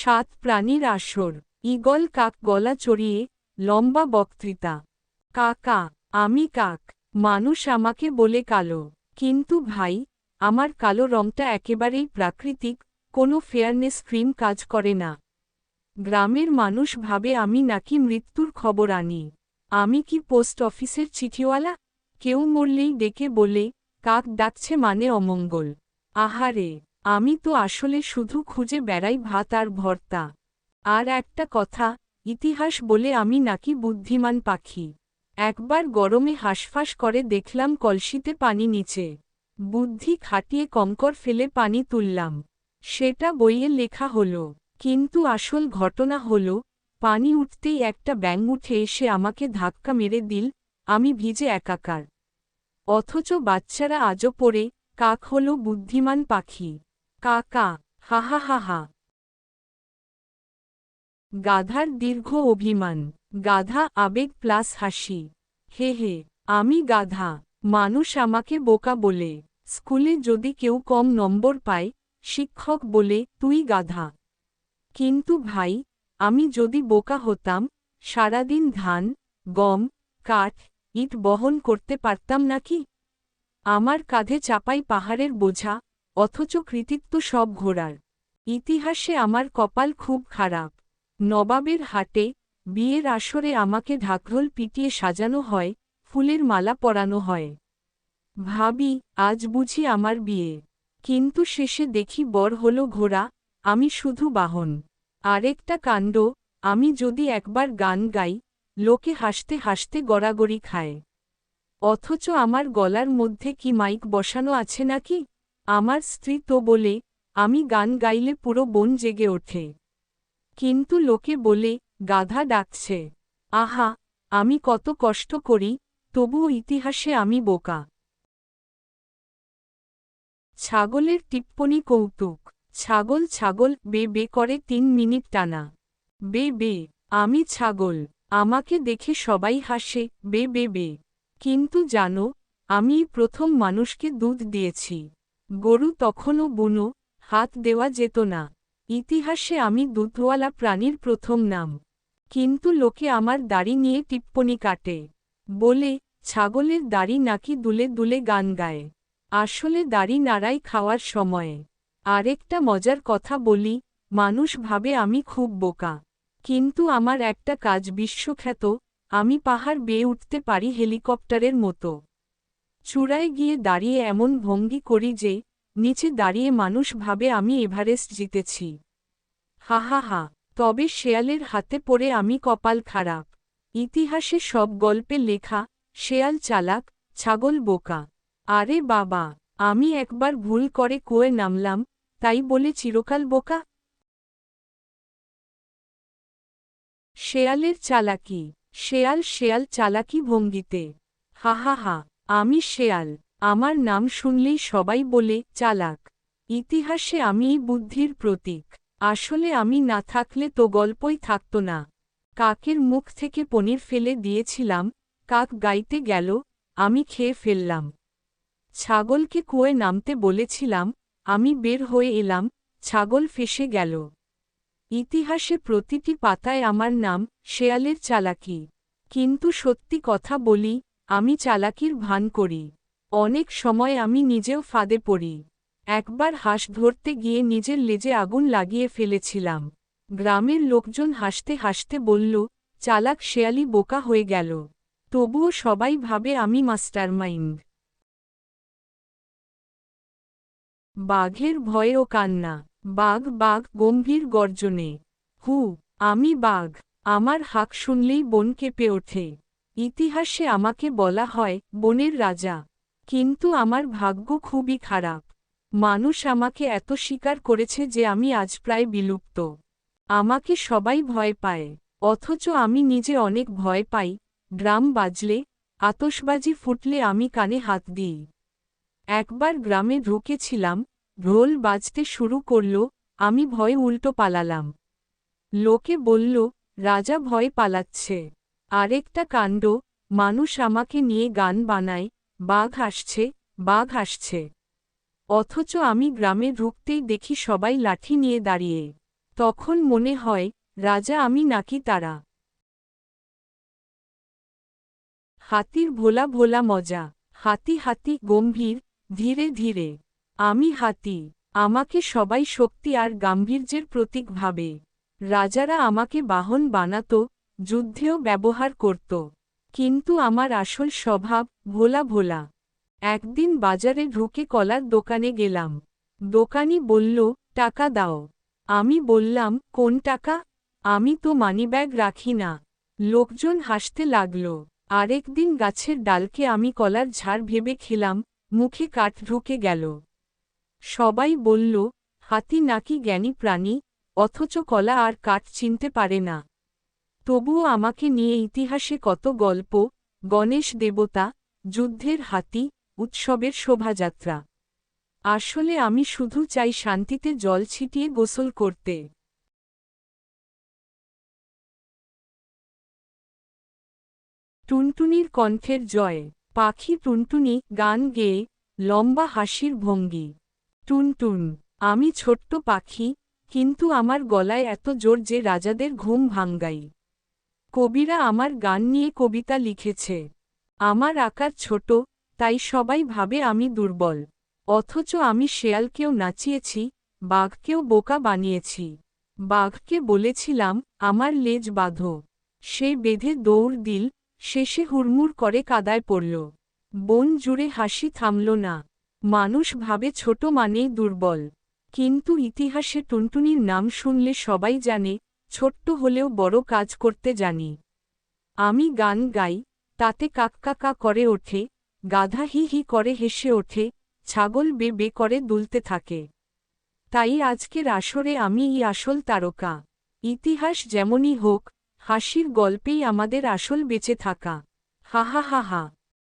সাত প্রাণীর আসর, ঈগল কাক গলা চড়িয়ে, লম্বা বক্তৃতা। কাকা, আমি কাক, মানুষ আমাকে বলে কালো। কিন্তু ভাই, আমার কালো রংটা একেবারেই প্রাকৃতিক, কোনো ফেয়ারনেস ক্রিম কাজ করে না। গ্রামের মানুষ ভাবে আমি নাকি মৃত্যুর খবর আনি। আমি কি পোস্ট অফিসের চিঠিওয়ালা? কেউ মরলেই ডেকে বলে, কাক ডাকছে মানে অমঙ্গল। আহারে, আমি তো আসলে শুধু খুঁজে বেড়াই ভাত আর ভর্তা। আর একটা কথা, ইতিহাস বলে আমি নাকি বুদ্ধিমান পাখি। একবার গরমে হাঁসফাঁস করে দেখলাম কলসিতে পানি নিচে। বুদ্ধি খাটিয়ে কঙ্কর ফেলে পানি তুললাম। সেটা বইয়ে লেখা হলো। কিন্তু আসল ঘটনা হলো, পানি উঠতেই একটা ব্যাঙ উঠে এসে আমাকে ধাক্কা মেরে দিল, আমি ভিজে একাকার। অথচ বাচ্চারা আজও পড়ে, কাক হল বুদ্ধিমান পাখি। কাকা, হা হা হা হা। গাধার দীর্ঘ অভিমান। গাধা আবেগ প্লাস হাসি। হে হে, আমি গাধা, মানুষ আমাকে বোকা বলে। স্কুলে যদি কেউ কম নম্বর পায়, শিক্ষক বলে তুই গাধা। কিন্তু ভাই, আমি যদি বোকা হতাম, সারাদিন ধান, গম, কাঠ, ইট বহন করতে পারতাম নাকি? আমার কাঁধে চাপাই পাহাড়ের বোঝা, অথচ কৃতিত্ব সব ঘোড়ার। ইতিহাসে আমার কপাল খুব খারাপ। নবাবের হাটে, বিয়ের আসরে আমাকে ঢাকঢোল পিটিয়ে সাজানো হয়, ফুলের মালা পরানো হয়। ভাবি, আজ বুঝি আমার বিয়ে। কিন্তু শেষে দেখি বর হল ঘোড়া, আমি শুধু বাহন। আরেকটা কাণ্ড, আমি যদি একবার গান গাই, লোকে হাসতে হাসতে গড়াগড়ি খায়। অথচ আমার গলার মধ্যে কি মাইক বসানো আছে নাকি? আমার স্ত্রী তো বলে, আমি গান গাইলে পুরো বন জেগে ওঠে। কিন্তু লোকে বলে, গাধা ডাকছে। আহা, আমি কত কষ্ট করি, তবুও ইতিহাসে আমি বোকা। ছাগলের টিপ্পনী কৌতুক। ছাগল ছাগল বে বে করে ৩ মিনিট টানা। বে বে, আমি ছাগল, আমাকে দেখে সবাই হাসে, বে বে বে। কিন্তু জানো, আমিই প্রথম মানুষকে দুধ দিয়েছি। গরু তখনও বুনো, হাত দেওয়া যেত না। ইতিহাসে আমি দুধওয়ালা প্রাণীর প্রথম নাম। কিন্তু লোকে আমার দাড়ি নিয়ে টিপ্পনী কাটে। বলে, ছাগলের দাড়ি নাকি দুলে দুলে গান গায়। আসলে দাড়ি নাড়াই খাওয়ার সময়ে। আরেকটা মজার কথা বলি, মানুষ ভাবে আমি খুব বোকা। কিন্তু আমার একটা কাজ বিশ্বখ্যাত, আমি পাহাড় বেয়ে উঠতে পারি হেলিকপ্টারের মতো। চূড়ায় গিয়ে দাঁড়িয়ে এমন ভঙ্গি করি যে, নিচে দাঁড়িয়ে মানুষ ভাবে আমি এভারেস্ট জিতেছি। হা হা হা, তবে শেয়ালের হাতে পড়ে আমি কপাল খারাপ। ইতিহাসে সব গল্পে লেখা, শেয়াল চালাক, ছাগল বোকা। আরে বাবা, আমি একবার ভুল করে কুয়োয় নামলাম, তাই বলে চিরকাল বোকা? শেয়ালের চালাকি। শেয়াল শেয়াল চালাকি ভঙ্গিতে। হা হা হা, আমি শেয়াল, আমার নাম শুনলেই সবাই বলে চালাক। ইতিহাসে আমিই বুদ্ধির প্রতীক। আসলে আমি না থাকলে তো গল্পই থাকতো না। কাকের মুখ থেকে পনির ফেলে দিয়েছিলাম, কাক গাইতে গেল, আমি খেয়ে ফেললাম। ছাগলকে কুয়োয় নামতে বলেছিলাম, আমি বের হয়ে এলাম, ছাগল ফেঁসে গেল। ইতিহাসে প্রতিটি পাতায় আমার নাম, শেয়ালের চালাকি। কিন্তু সত্যি কথা বলি, আমি চালাকির ভান করি। অনেক সময় আমি নিজেও ফাঁদে পড়ি। একবার হাঁস ধরতে গিয়ে নিজের লেজে আগুন লাগিয়ে ফেলেছিলাম। গ্রামের লোকজন হাসতে হাসতে বলল, চালাক শেয়ালি বোকা হয়ে গেল। তবুও সবাই ভাবে আমি মাস্টারমাইন্ড। বাঘের ভয়ে ও কান্না। বাঘ বাঘ গম্ভীর গর্জনে। হু, আমি বাঘ, আমার হাঁক শুনলেই বন কেঁপে ওঠে। ইতিহাসে আমাকে বলা হয় বনের রাজা। কিন্তু আমার ভাগ্য খুবই খারাপ। মানুষ আমাকে এত স্বীকার করেছে যে আমি আজ প্রায় বিলুপ্ত। আমাকে সবাই ভয় পায়, অথচ আমি নিজে অনেক ভয় পাই। ড্রাম বাজলে, আতশবাজি ফুটলে আমি কানে হাত দিই। একবার গ্রামে ঢুকেছিলাম, ঢোল বাজতে শুরু করল, আমি ভয়ে উল্টো পালালাম। লোকে বলল, রাজা ভয় পালাচ্ছে। আরেকটা কাণ্ড, মানুষ আমাকে নিয়ে গান বানায়, বাঘ আসছে, বাঘ আসছে। অথচ আমি গ্রামে ঢুকতেই দেখি সবাই লাঠি নিয়ে দাঁড়িয়ে। তখন মনে হয় রাজা আমি নাকি তারা। হাতির ভোলা ভোলা মজা। হাতি হাতি গম্ভীর, ধীরে ধীরে। আমি হাতি। আমাকে সবাই শক্তি আর গাম্ভীর্যের প্রতীক ভাবে। রাজারা আমাকে বাহন বানাত, যুদ্ধেও ব্যবহার করত। কিন্তু আমার আসল স্বভাব ভোলা ভোলা। একদিন বাজারে ঢুকে কলার দোকানে গেলাম। দোকানি বলল, টাকা দাও। আমি বললাম, কোন টাকা? আমি তো মানিব্যাগ রাখি না। লোকজন হাসতে লাগল। আরেকদিন গাছের ডালকে আমি কলার ঝাড় ভেবে খেলাম, মুখে কাঠ ঢুকে গেল। সবাই বলল, হাতি নাকি জ্ঞানী প্রাণী, অথচ কলা আর কাঠ চিনতে পারে না। তবুও আমাকে নিয়ে ইতিহাসে কত গল্প, গণেশ দেবতা, যুদ্ধের হাতি, উৎসবের শোভাযাত্রা। আসলে আমি শুধু চাই শান্তিতে জল ছিটিয়ে গোসল করতে। টুনটুনির কণ্ঠের জয়। পাখি টুনটুনি গান গেয়ে, লম্বা হাসির ভঙ্গি। টুনটুন, আমি ছোট্ট পাখি, কিন্তু আমার গলায় এত জোর যে রাজাদের ঘুম ভাঙ্গাই। কবিরা আমার গান নিয়ে কবিতা লিখেছে। আমার আকার ছোট, তাই সবাই ভাবে আমি দুর্বল। অথচ আমি শেয়ালকেও নাচিয়েছি, বাঘকেও বোকা বানিয়েছি। বাঘকে বলেছিলাম, আমার লেজ বাঁধো। সে বেঁধে দৌড় দিল, শেষে হুড়মুড় করে কাদায় পড়ল। বন জুড়ে হাসি থামল না। মানুষ ভাবে ছোট মানেই দুর্বল। কিন্তু ইতিহাসে টুনটুনির নাম শুনলে সবাই জানে, ছোট্ট হলেও বড় কাজ করতে জানি। আমি গান গাই, তাতে কাককাকা করে ওঠে, গাধা হি হি করে হেসে ওঠে, ছাগল বে বে করে দুলতে থাকে। তাই আজকের আসরে আমিই আসল তারকা। ইতিহাস যেমনই হোক, হাসির গল্পেই আমাদের আসল বেঁচে থাকা। হা হা হা হা।